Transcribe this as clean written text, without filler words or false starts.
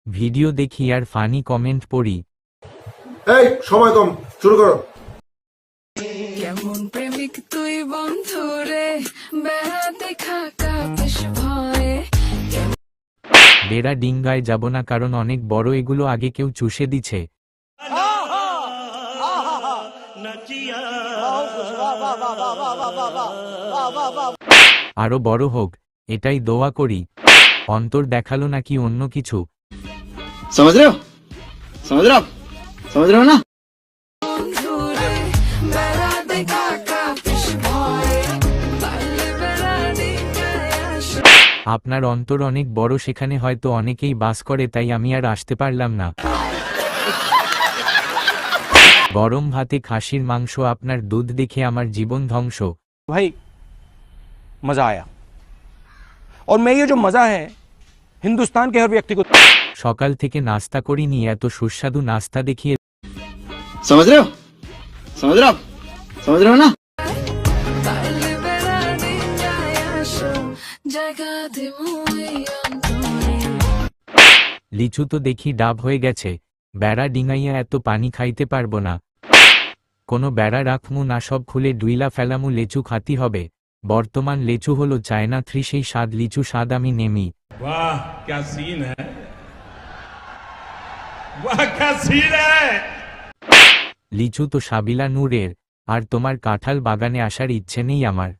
Video দেখি আর funny comment পড়ি। এই সময় কম, শুরু করো। কেমন প্রেমিক তুই বন্ধু রে, বেড়াতে খাকা বেশ ভয়ে। বেড়া ডিঙ্গায় যাব না, কারণ অনেক বড় এগুলো, আগে কেউ চুষে দিছে। আরো বড় হোক, এটাই দোয়া করি। অন্তর দেখালো নাকি অন্য কিছু? समझ रहे हो समझ रहे हो ना। বন্ধু রে, বেড়াতে খাকা বেশ ভয়ে, পারলে বেড়াতে আসো। আপনার অন্তর অনেক বড়, সেখানে হয়তো অনেকেই বাস করে, তাই আমি আর আসতে পারলাম না। গরম ভাতে খাসির মাংস, আপনার দুধ দেখে আমার জীবন ধ্বংস। भाई मजा आया, और मैं ये जो मजा है हिंदुस्तान के हर व्यक्ति को। সকাল থেকে নাস্তা করিনি, এত সুস্বাদু নাস্তা দেখিয়ে। समझ रहे हो ना। পারলে বেড়াতে আসো, জায়গা দেবো এই অন্তরে। লিচু তো দেখি ডাব হয়ে গেছে। বেড়া ডিঙাইয়া এত পানি খাইতে পারবো না। কোনো বেড়া রাখমু না, সব খুলে ডুইলা ফেলামু, লেচু খাতি হবে। বর্তমান লেচু হলো চায়না 3, সেই স্বাদ লিচু স্বাদ আমি নেমি। वाह क्या सीन है, वाह क्या सीन है। লিচু তো সাবিলা নূরের, আর তোমার কাঁঠাল বাগানে আসার ইচ্ছে নেই আমার।